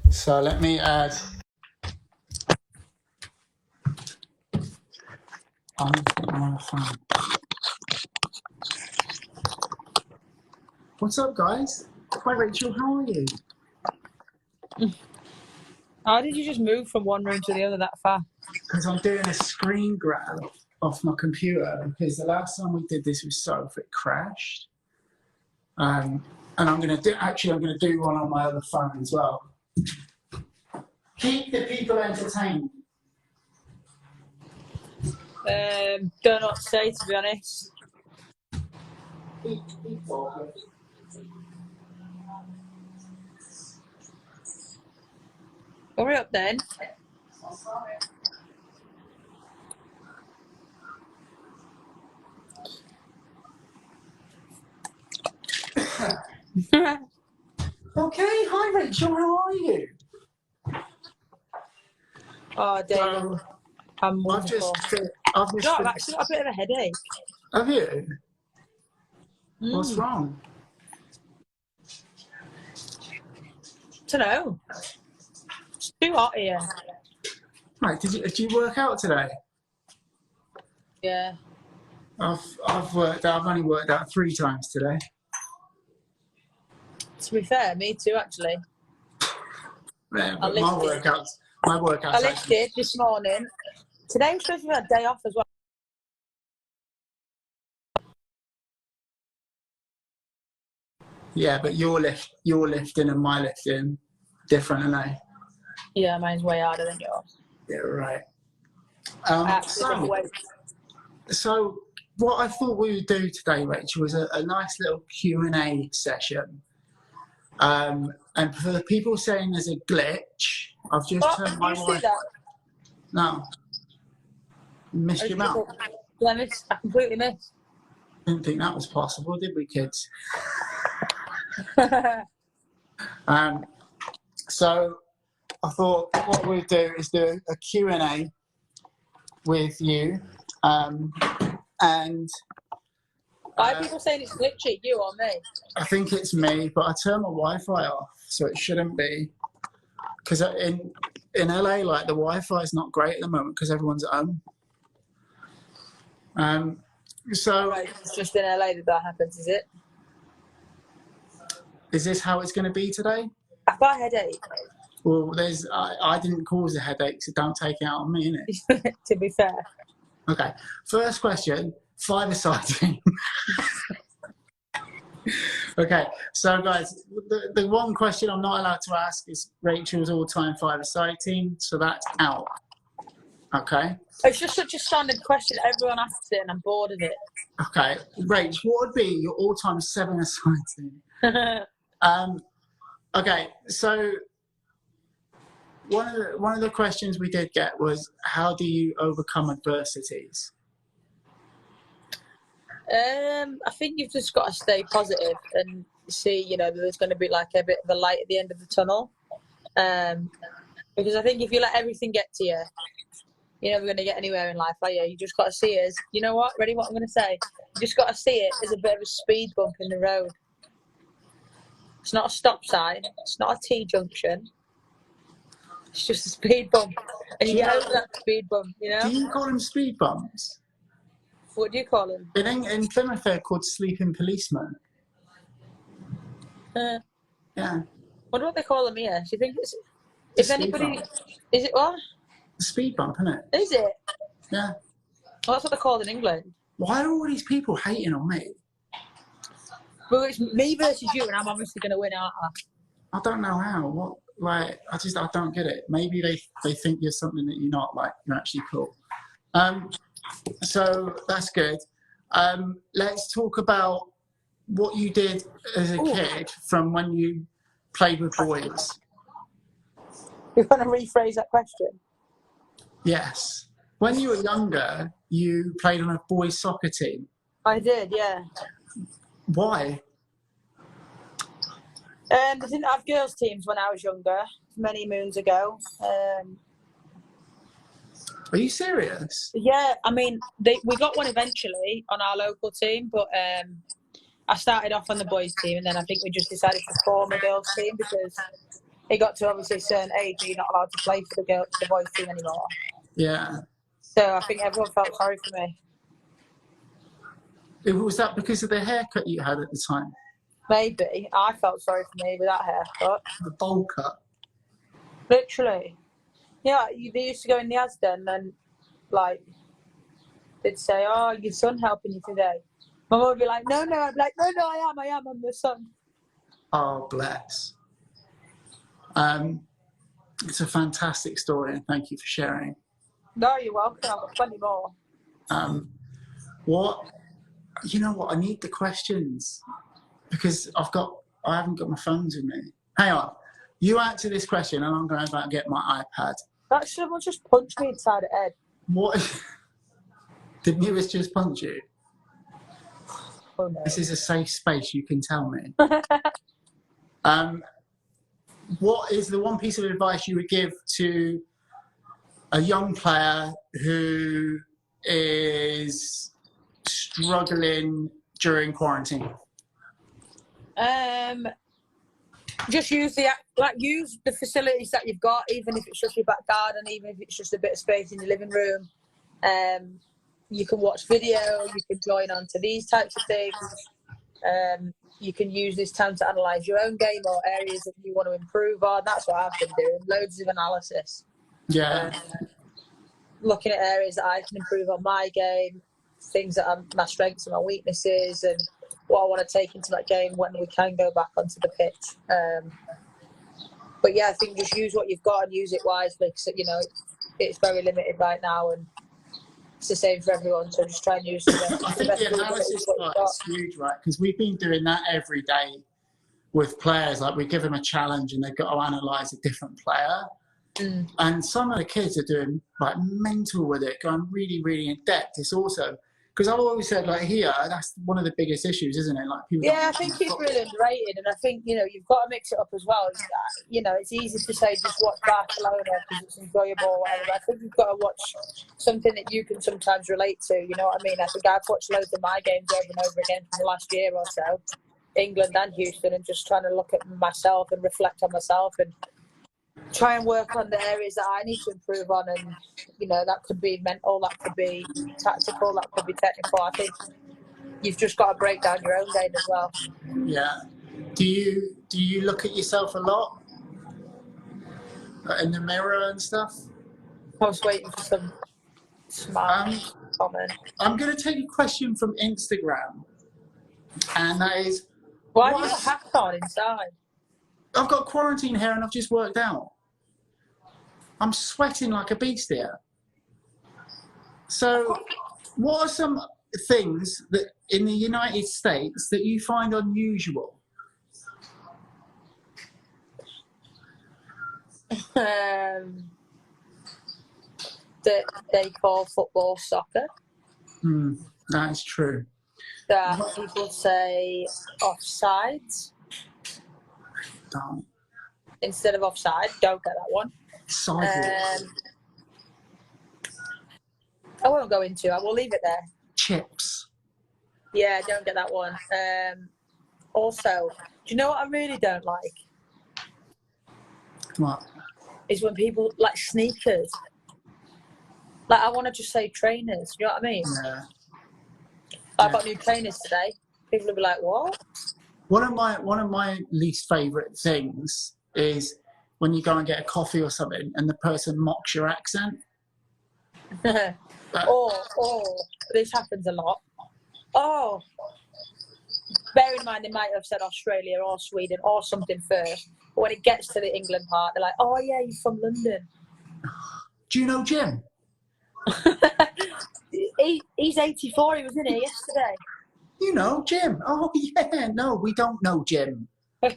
So let me add. I'm on my phone. What's up, guys? Hi, Rachel. How are you? How did you just move from one room to the other that far? Because I'm doing a screen grab off my computer because the last time we did this with Soph, it crashed. And I'm going to do one on my other phone as well. Keep the people entertained. Don't know what to say, to be honest. Hurry up then. Okay, hi Rachel, how are you? Oh, David, I'm wonderful. I've I've actually got a bit of a headache. Have you? What's wrong? Don't know. It's too hot here. Right, did you work out today? Yeah. I've only worked out 3 times today. To be fair, me too, actually. Yeah, but my workouts. I lifted this morning. Today was supposed to be a day off as well. Yeah, but your lifting and my lifting different, aren't they? Yeah, mine's way harder than yours. Yeah, right. So what I thought we would do today, Rachel, was a nice little Q&A session. And for the people saying there's a glitch, I've just turned my wife. That? No. Missed your mouth. Yeah, I completely missed. Didn't think that was possible, did we, kids? So I thought what we'd do is do a Q&A with you. And why are people saying it's glitchy, you or me? I think it's me, but I turned my Wi-Fi off, so it shouldn't be. Because in LA, like, the Wi-Fi is not great at the moment because everyone's at home. So right, it's just in LA that happens, is it? Is this how it's going to be today? I've got a headache. Well, I didn't cause the headache, so don't take it out on me, innit? To be fair. Okay. First question, 5-a-side team. Okay, so guys, the one question I'm not allowed to ask is Rachel's all-time 5-a-side team, so that's out. Okay. It's just such a standard question. Everyone asks it, and I'm bored of it. Okay, Rach, what would be your all-time 7-a-side team? Okay, so one of the questions we did get was, how do you overcome adversities? I think you've just got to stay positive and see, there's going to be like a bit of a light at the end of the tunnel. Because I think if you let everything get to you, you're never going to get anywhere in life, are you? You just got to see it as, you know what? Ready? What I'm going to say? You just got to see it as a bit of a speed bump in the road. It's not a stop sign. It's not a T-junction. It's just a speed bump. And you get over that speed bump, Do you call them speed bumps? What do you call them? In Plymouth, they're called sleeping policemen. Yeah. What do they call them here? Do you think it's... If anybody... Bump. Is it what? A speed bump, isn't it? Is it? Yeah. Well, that's what they're called in England. Why are all these people hating on me? Well, it's me versus you, and I'm obviously going to win, aren't I? I don't know how. What? Like, I don't get it. Maybe they think you're something that you're not. Like, you're actually cool. So that's good. Let's talk about what you did as a kid from when you played with boys. You want to rephrase that question? Yes. When you were younger, you played on a boys' soccer team. I did, yeah. Why? They didn't have girls' teams when I was younger, many moons ago. Are you serious? Yeah, I mean, we got one eventually on our local team, but I started off on the boys' team, and then I think we just decided to form a girls' team because it got to obviously a certain age where you're not allowed to play for the boys team anymore. Yeah. So I think everyone felt sorry for me. Was that because of the haircut you had at the time? Maybe. I felt sorry for me with that haircut. The bowl cut? Literally. Yeah, they used to go in the Asda and then, like, they'd say, "Oh, your son helping you today." My mum would be like, "No, no." I'd be like, "No, no, I am. I'm the son." Oh, bless. It's a fantastic story, and thank you for sharing. No, you're welcome. I've got plenty more. What? You know what? I need the questions because I haven't got my phones with me. Hang on. You answer this question, and I'm going to get my iPad. That someone just punched me inside the head. What? Did Lewis just punch you? Oh, no. This is a safe space. You can tell me. What is the one piece of advice you would give to a young player who is struggling during quarantine? Just use the facilities that you've got, even if it's just your back garden, even if it's just a bit of space in your living room. You can watch video, you can join on to these types of things. You can use this time to analyse your own game or areas that you want to improve on. That's what I've been doing, loads of analysis. Yeah. Looking at areas that I can improve on my game, things that are my strengths and my weaknesses, and what I want to take into that game when we can go back onto the pitch. But yeah, I think just use what you've got and use it wisely, because it's very limited right now, and it's the same for everyone. So just try and use I think the analysis part is huge, right? Because we've been doing that every day with players. Like, we give them a challenge and they've got to analyse a different player. And some of the kids are doing like mental with it, going really, really in depth. It's also because I've always said, like, here, that's one of the biggest issues, isn't it? Like, people. Yeah, I think it's really underrated, and I think you've got to mix it up as well. It's easy to say just watch Barcelona because it's enjoyable or whatever. But I think you've got to watch something that you can sometimes relate to. You know what I mean? I think I've watched loads of my games over and over again from the last year or so, England and Houston, and just trying to look at myself and reflect on myself and try and work on the areas that I need to improve on. And that could be mental, that could be tactical, that could be technical. I think you've just got to break down your own game as well. Yeah. Do you look at yourself a lot in the mirror and stuff? I was waiting for some smart comment. I'm going to take a question from Instagram, and that is, why do you have a hat on inside? I've got quarantine hair and I've just worked out. I'm sweating like a beast here. So, what are some things that in the United States that you find unusual? That they call football soccer. That is true. That people say offsides. Don't. Instead of offside, don't get that one. I won't go into. I will leave it there. Chips. Yeah, don't get that one. Also, do you know what I really don't like? What? Is when people like sneakers. Like, I want to just say trainers. You know what I mean? Yeah. I got new trainers today. People will be like, "What?" One of my least favourite things is when you go and get a coffee or something and the person mocks your accent. or this happens a lot. Oh, bear in mind they might have said Australia or Sweden or something first, but when it gets to the England part, they're like, "Oh yeah, you're from London." Do you know Jim? He's 84. He was in here yesterday. You know Jim? Oh yeah. No, we don't know Jim.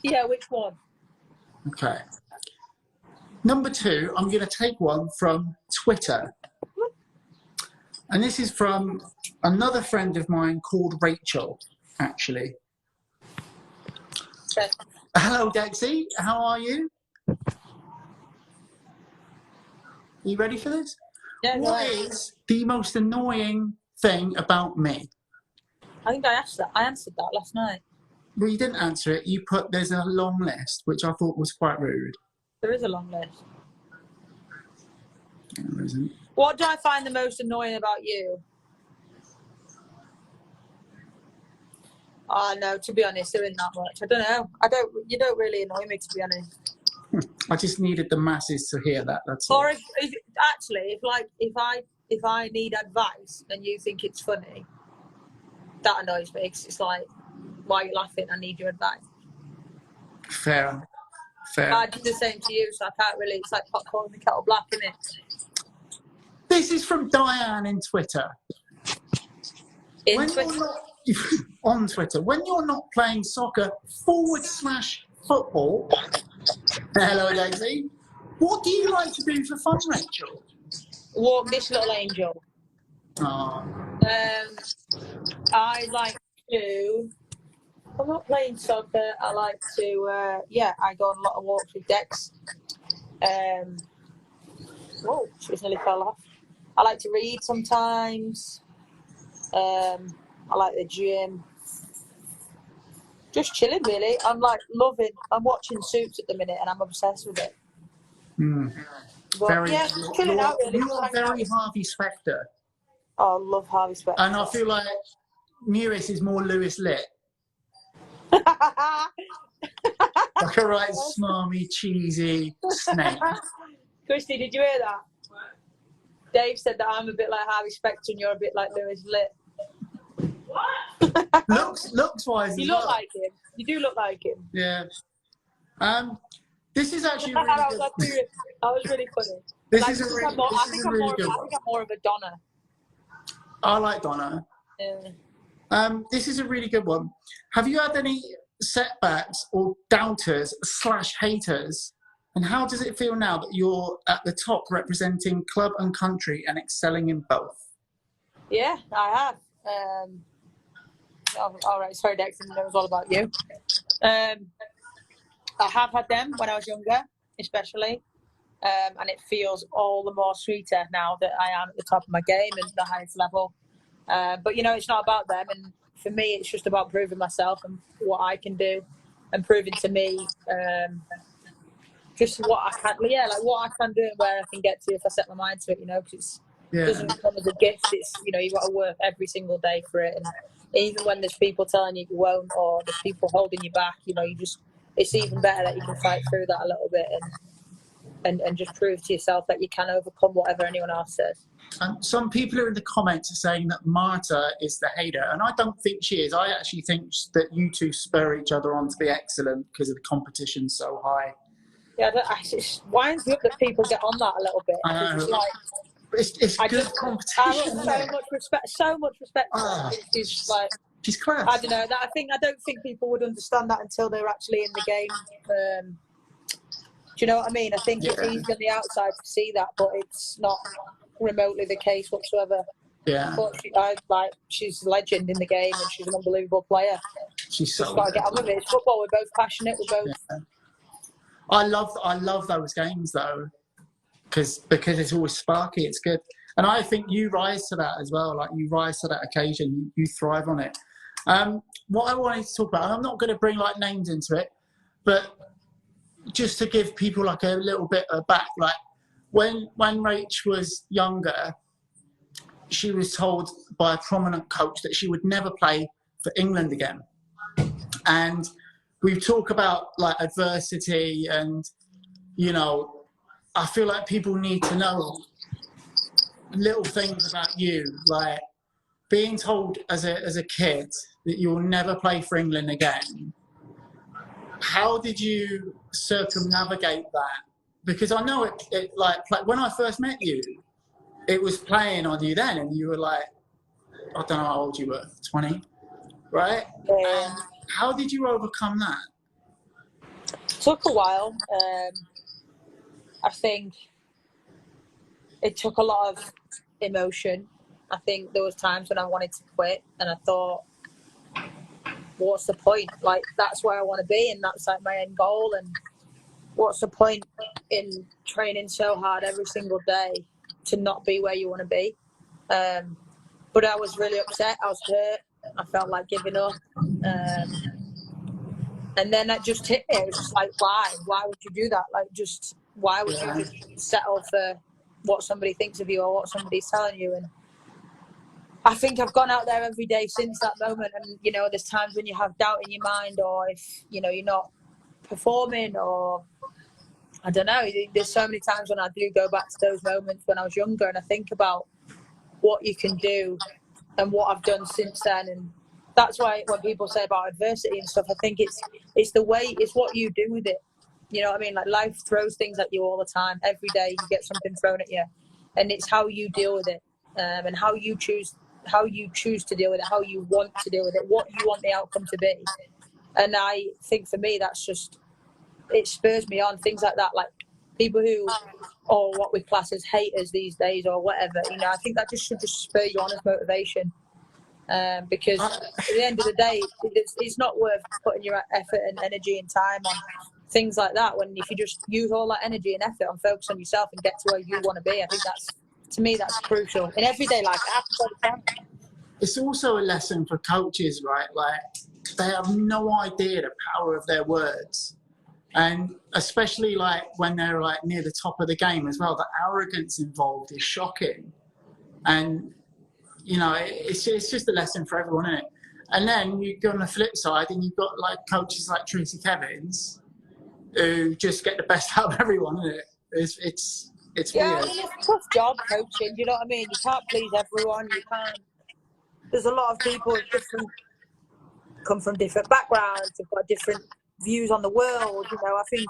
Yeah, which one? Okay. Number 2, I'm going to take one from Twitter. And this is from another friend of mine called Rachel, actually. Okay. Hello, Dexy. How are you? You ready for this? Yeah, What is the most annoying thing about me? I think I answered that last night. Well, you didn't answer it. You put, there's a long list, which I thought was quite rude. There is a long list. There isn't. What do I find the most annoying about you? Oh no, to be honest, there isn't that much. I don't know. You don't really annoy me, to be honest. I just needed the masses to hear that. That's all. Or if I need advice and you think it's funny, that annoys me. 'Cause it's like, why are you laughing? I need your advice. Fair. I do the same to you, so I can't really. It's like popcorn in the kettle black, isn't it? This is from Diane in Twitter. On Twitter, when you're not playing soccer /football, hello Daisy, what do you like to do for fun, Rachel? Walk this little angel. Oh. I like to. I'm not playing soccer. I like to. I go on a lot of walks with Dex. Whoa, she just nearly fell off. I like to read sometimes. I like the gym. Just chilling, really. I'm watching Suits at the minute and I'm obsessed with it. But, chilling out, really. You are very Harvey Specter. Oh, I love Harvey Specter. And I feel like Mewis is more Lewis Lit. Like a right smarmy, cheesy snake. Christy, did you hear that? Dave said that I'm a bit like Harvey Specter and you're a bit like Lewis Lit. What? looks wise. You look like him. You do look like him. Yeah. This is actually really good. That was really funny. I think I'm more of a Donna. I like Donna. Yeah. This is a really good one. Have you had any setbacks or doubters / haters? And how does it feel now that you're at the top representing club and country and excelling in both? Yeah, I have. All right, sorry, Dex, it was all about you. I have had them when I was younger, especially. And it feels all the more sweeter now that I am at the top of my game and the highest level. But, it's not about them. And for me, it's just about proving myself and what I can do and proving to me just what I can, what I can do and where I can get to if I set my mind to it, because it doesn't come as a gift. It's, you've got to work every single day for it. And even when there's people telling you won't or there's people holding you back, it's even better that you can fight through that a little bit and just prove to yourself that you can overcome whatever anyone else says. And some people are in the comments are saying that Marta is the hater, and I don't think she is. I actually think that you two spur each other on to be excellent because of the competition so high. Yeah, it winds me up that people get on that a little bit. It's like, it's good competition. I have so much respect for her. She's like, she's class. I don't know. I don't think people would understand that until they're actually in the game. Do you know what I mean? I think it's easy on the outside to see that, but it's not remotely the case whatsoever. Yeah. But she's a legend in the game and she's an unbelievable player. She's so. Just got to get on with it. It's football. We're both passionate. We're both. Yeah. I love those games though, because it's always sparky. It's good, and I think you rise to that as well. Like you rise to that occasion. You thrive on it. What I wanted to talk about, and I'm not going to bring like names into it, but just to give people like a little bit of back, like when Rach was younger, she was told by a prominent coach that she would never play for England again. And we talk about like adversity and, I feel like people need to know little things about you, like being told as a kid that you'll never play for England again. How did you circumnavigate that? Because I know it like when I first met you, it was playing on you then, and you were like, I don't know how old you were, 20, right? Yeah. And how did you overcome that? It took a while. I think it took a lot of emotion. I think there was times when I wanted to quit, and I thought, what's the point? Like, that's where I want to be, and that's like my end goal. And what's the point in training so hard every single day to not be where you want to be? But I was really upset. I was hurt. I felt like giving up. And then that just hit me. It was just like, why? Why would you do that? Like, just why would you just settle for what somebody thinks of you or what somebody's telling you? And I think I've gone out there every day since that moment. And, you know, there's times when you have doubt in your mind, or if, you know, you're not performing, or I don't know. There's so many times when I do go back to those moments when I was younger and I think about what you can do and what I've done since then. And that's why when people say about adversity and stuff, I think it's what you do with it. You know what I mean? Like, life throws things at you all the time. Every day you get something thrown at you, and it's how you deal with it, and how you choose to deal with it, how you want to deal with it, what you want the outcome to be. And I think for me, that's just, it spurs me on. Things like that, like people who, or what we class as haters these days or whatever, you know, I think that just should just spur you on as motivation. Because at the end of the day, it's not worth putting your effort and energy and time on things like that, when if you just use all that energy and effort and focus on yourself and get to where you want to be. I think that's, to me, that's crucial in everyday life. It's also a lesson for coaches, right? Like, they have no idea the power of their words. And especially like when they're like near the top of the game as well, the arrogance involved is shocking. And, you know, it's just a lesson for everyone, isn't it? And then you go on the flip side and you've got like coaches like Tracy Kevins who just get the best out of everyone, isn't it? It's Yeah, weird. I mean, it's a tough job coaching. You know what I mean? You can't please everyone. You can't. There's a lot of people with come from different backgrounds, have got different views on the world. You know, I think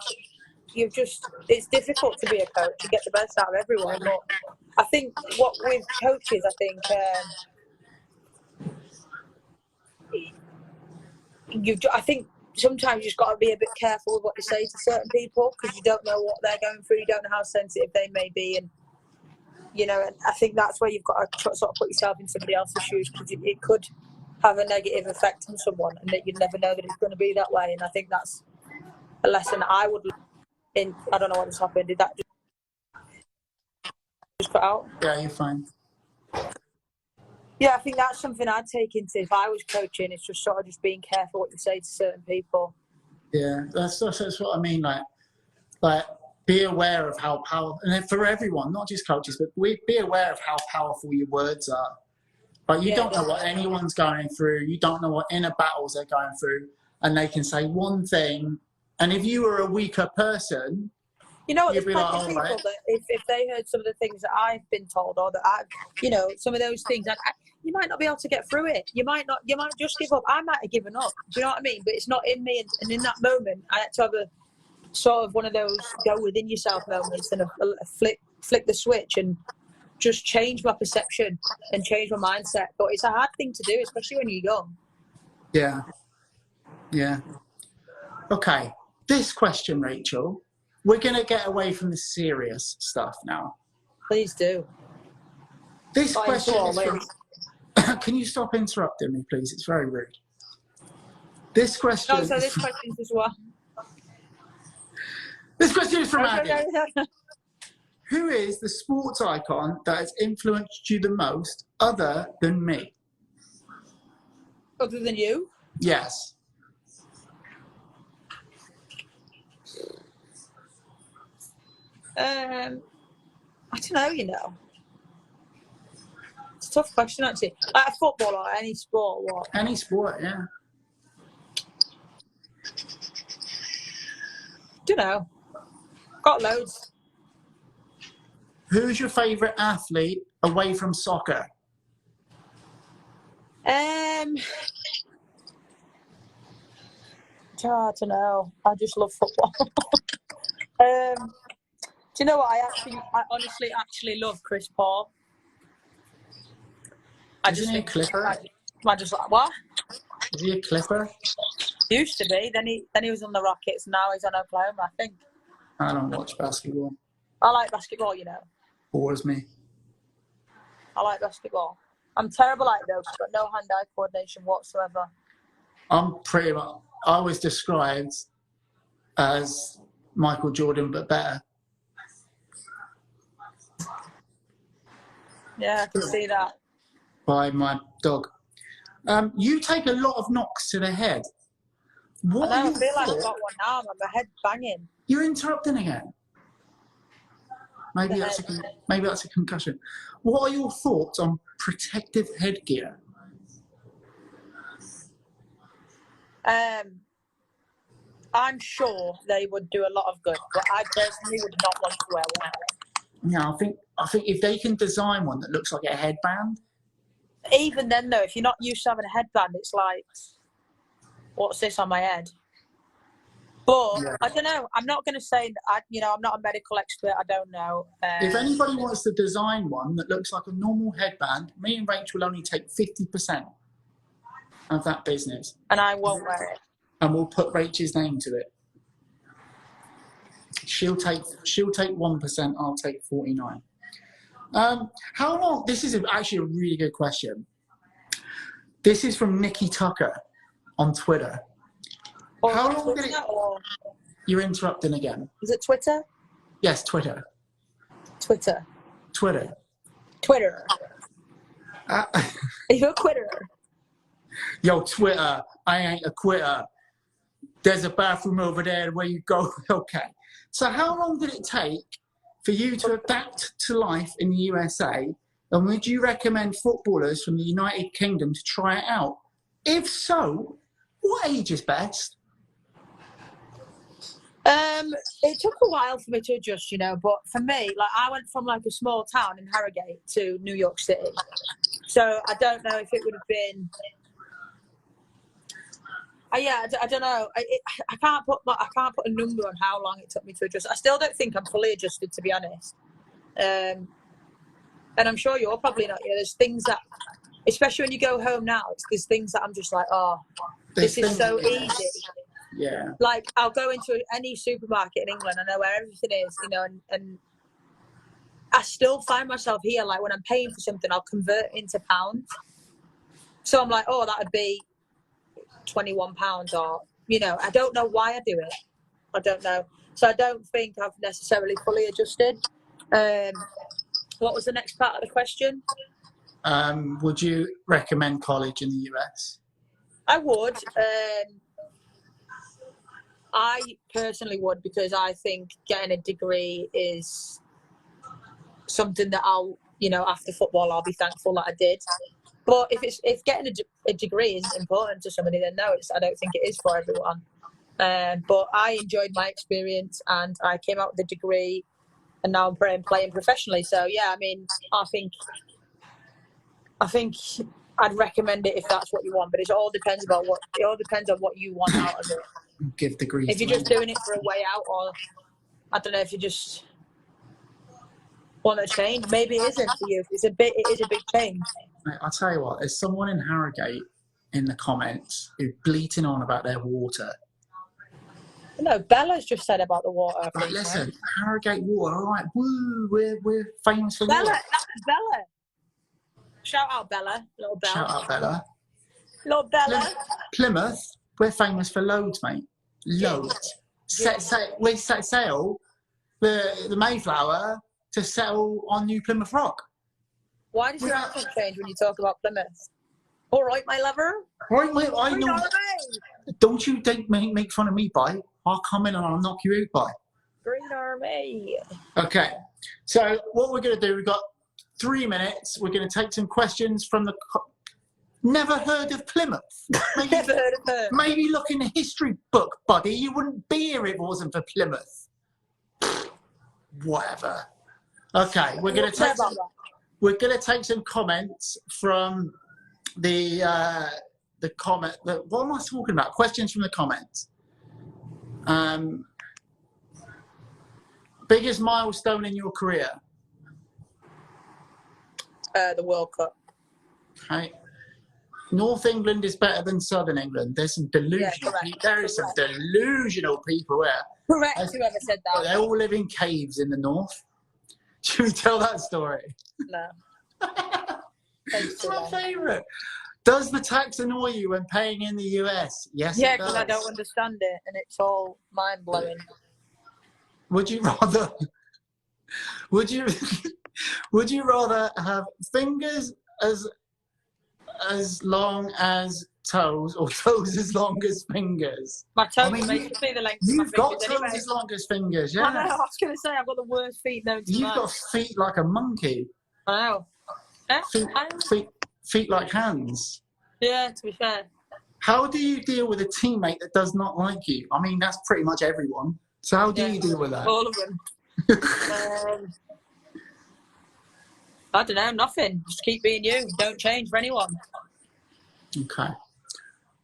it's difficult to be a coach and get the best out of everyone. But I think what with coaches, I think sometimes you just got to be a bit careful with what you say to certain people, because you don't know what they're going through. You don't know how sensitive they may be, and you know. And I think that's where you've got to sort of put yourself in somebody else's shoes, because it could have a negative effect on someone, and that you'd never know that it's going to be that way. And I think that's a lesson I would learn. I don't know what just happened. Did that just cut out? Yeah, you're fine. Yeah, I think that's something I'd take into if I was coaching. It's just sort of just being careful what you say to certain people. Yeah, that's what I mean. Like be aware of how powerful, and then for everyone, not just coaches, but be aware of how powerful your words are. But you don't know what anyone's going through. You don't know what inner battles they're going through, and they can say one thing, and if you were a weaker person, you know what, you'd there's be like, plenty of "All people right." that if they heard some of the things that I've been told, or that I've, you know, some of those things, you might not be able to get through it. You might just give up. I might have given up. Do you know what I mean? But it's not in me. And in that moment, I had to have a sort of one of those go within yourself moments, and a flick the switch and just change my perception and change my mindset. But it's a hard thing to do, especially when you're young. Yeah. Okay. This question, Rachel, we're going to get away from the serious stuff now. Please do. This question is from... Can you stop interrupting me, please? It's very rude. This question... Oh, so this question's as well. This question is from Andy. Who is the sports icon that has influenced you the most other than me? Other than you? Yes. I don't know, you know. It's a tough question, actually. Like a football or any sport, what? Any sport, yeah. Don't know. Got loads. Who's your favourite athlete away from soccer? I don't know. I just love football. Do you know what? I honestly actually love Chris Paul. Isn't he a Clipper? I just like, what? Is he a Clipper? Used to be. Then he was on the Rockets. Now he's on Oklahoma, I think. I don't watch basketball. I like basketball, you know. Bores me. I like basketball. I'm terrible at it though. I've got no hand-eye coordination whatsoever. I'm pretty much... I was described as Michael Jordan, but better. Yeah, I can see that. By my dog. You take a lot of knocks to the head. What I are know, I your feel like I've thoughts? got one now. My head's banging. You're interrupting again. Maybe that's a concussion. What are your thoughts on protective headgear? I'm sure they would do a lot of good, but I personally would not want to wear one. Yeah, I think if they can design one that looks like a headband. Even then, though, if you're not used to having a headband, it's like, what's this on my head? But Yeah. I don't know. I'm not going to say that. I'm not a medical expert. I don't know. If anybody wants to design one that looks like a normal headband, me and Rachel will only take 50% of that business. And I won't wear it. And we'll put Rachel's name to it. She'll take 1%, I'll take 49%. How long? This is actually a really good question. This is from Nikki Tucker on Twitter. Or How long Twitter, did it? or You're interrupting again. is it Twitter? Yes, Twitter. Twitter. Twitter. Twitter. Uh, Are you a quitter? Yo, Twitter, I ain't a quitter. There's a bathroom over there where you go. Okay. So how long did it take for you to adapt to life in the USA? And would you recommend footballers from the United Kingdom to try it out? If so, what age is best? It took a while for me to adjust, but for me, like I went from like a small town in Harrogate to New York City. So I don't know if it would have been. I don't know. I can't put a number on how long it took me to adjust. I still don't think I'm fully adjusted, to be honest. And I'm sure you're probably not. There's things that, especially when you go home now, there's things that I'm just like, oh, this is so easy. Yeah. Like I'll go into any supermarket in England, I know where everything is, and I still find myself here. Like when I'm paying for something, I'll convert it into pounds. So I'm like, oh, that would be £21, or I don't know why I do it. I don't know. So I don't think I've necessarily fully adjusted. What was the next part of the question? Would you recommend college in the US? I would. I personally would, because I think getting a degree is something that I'll, after football, I'll be thankful that I did. But if getting a degree isn't important to somebody, then no, I don't think it is for everyone. But I enjoyed my experience, and I came out with a degree, and now I'm playing professionally. So yeah, I mean, I think I'd recommend it if that's what you want. But it all depends on what you want out of it. Give degrees. If you're just doing it for a way out, or I don't know, if you just want to change, maybe it isn't for you. It is a big change. Mate, I'll tell you what, there's someone in Harrogate in the comments who's bleating on about their water. No, Bella's just said about the water. But listen, Harrogate water, all right, woo, we're famous for Bella, water. Bella. Shout out Bella, little Bella. Shout out Bella. Little Bella. Plymouth, we're famous for loads, mate. Loads. We set sail the Mayflower to settle on New Plymouth Rock. Why does your accent change when you talk about Plymouth? All right, my lover. Right, mate, I know. Don't you make fun of me, boy. I'll come in and I'll knock you out, boy. Green Army. Okay, so what we're going to do, we've got 3 minutes. We're going to take some questions from the... Never heard of Plymouth? Never heard of her. Maybe look in the history book, buddy. You wouldn't be here if it wasn't for Plymouth. Whatever. Okay, we're going to take some comments from the comment. What am I talking about? Questions from the comments. Biggest milestone in your career? The World Cup. Okay. North England is better than Southern England. There's some delusional people. There is some delusional people there. Correct, whoever said that. They all live in caves in the north. Should we tell that story? No. It's my favourite. Does the tax annoy you when paying in the US? Yes, yeah, it does. because I don't understand it, and it's all mind-blowing. Would you rather have fingers as long as toes or toes as long as fingers? My toes I mean, basically the length of my You've got fingers toes anyway. as long as fingers, I know, yeah. I was going to say, I've got the worst feet known to You've man. got feet like a monkey. I know. Yeah, Feet like hands. yeah, to be fair. How do you deal with a teammate that does not like you? I mean, that's pretty much everyone. So how do you deal with that? All of them. I don't know, nothing. Just keep being you. Don't change for anyone. Okay.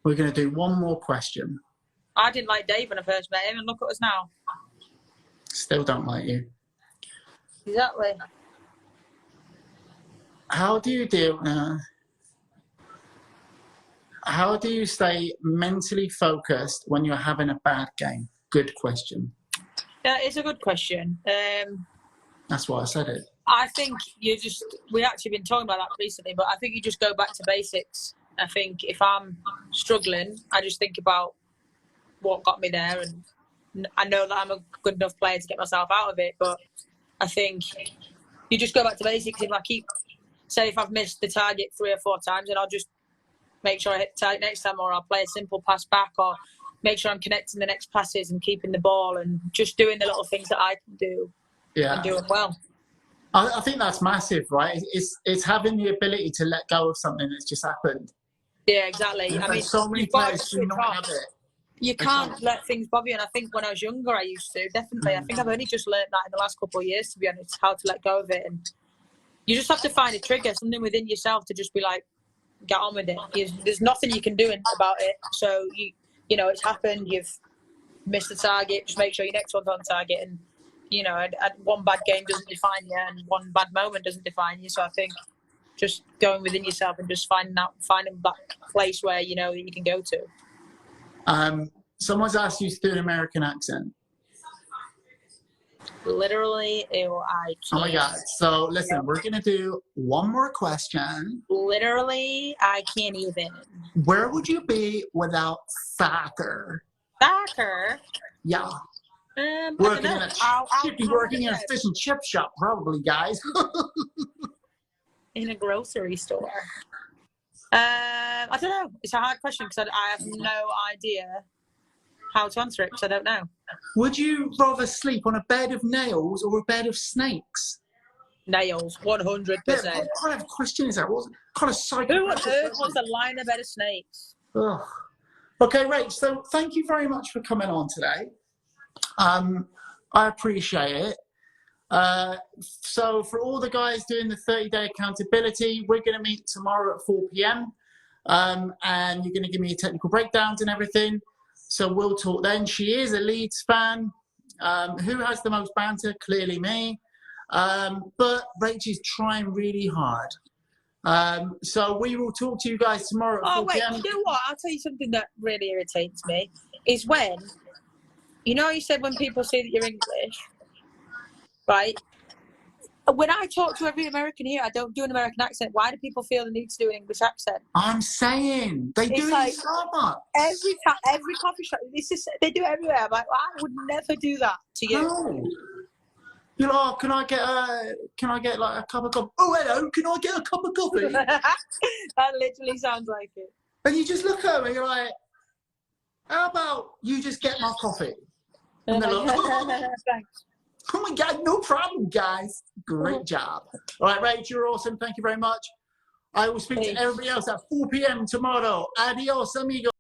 We're going to do one more question. I didn't like Dave when I first met him, and look at us now. Still don't like you. Exactly. How do you deal... how do you stay mentally focused when you're having a bad game? Good question. Yeah, it's a good question. That's why I said it. I think we actually been talking about that recently, but I think you just go back to basics. I think if I'm struggling, I just think about what got me there, and I know that I'm a good enough player to get myself out of it, but I think you just go back to basics. If I've missed the target 3 or 4 times, and I'll just make sure I hit the target next time, or I'll play a simple pass back, or make sure I'm connecting the next passes and keeping the ball, and just doing the little things that I can do and doing well. I think that's massive, right? It's having the ability to let go of something that's just happened. Yeah, exactly. I mean, so many players do not have it. You can't let things bother you, and I think when I was younger, I used to, definitely. I think I've only just learned that in the last couple of years, to be honest, how to let go of it. And you just have to find a trigger, something within yourself to just be like, get on with it. There's nothing you can do about it. So, you know, it's happened, you've missed the target, just make sure your next one's on target. And, you know, one bad game doesn't define you, and one bad moment doesn't define you. So I think just going within yourself and just finding that place where you know that you can go to. Someone's asked you to do an American accent. Literally, I can't. Oh my God. So listen, we're going to do one more question. Literally, I can't even. Where would you be without soccer? Soccer? Yeah. Working in a fish and chip shop, probably, guys. In a grocery store. I don't know. It's a hard question because I have no idea how to answer it because I don't know. Would you rather sleep on a bed of nails or a bed of snakes? Nails, 100%. Yeah, what kind of question is that? What kind of psycho? Who on earth wants to lie in a bed of snakes? Ugh. Okay, Rach, so thank you very much for coming on today. I appreciate it. So for all the guys doing the 30-day accountability, we're going to meet tomorrow at 4 p.m. And you're going to give me technical breakdowns and everything. So we'll talk then. She is a Leeds fan. Who has the most banter? Clearly me. But Rach is trying really hard. So we will talk to you guys tomorrow at 4 p.m. You know what? I'll tell you something that really irritates me is when, you know, you said when people say that you're English, right? When I talk to every American here, I don't do an American accent. Why do people feel the need to do an English accent? I'm saying they do it so much. Every coffee shop, they do it everywhere. I'm like, well, I would never do that to you. No. You're like, oh, can I get like a cup of coffee? Oh, hello, can I get a cup of coffee? That literally sounds like it. And you just look at them and you're like, how about you just get my coffee? And they're like, Thanks. Oh my God, no problem, guys. Great job. All right, Rach, you're awesome. Thank you very much. I will speak to everybody else at 4 p.m. tomorrow. Adios, amigo.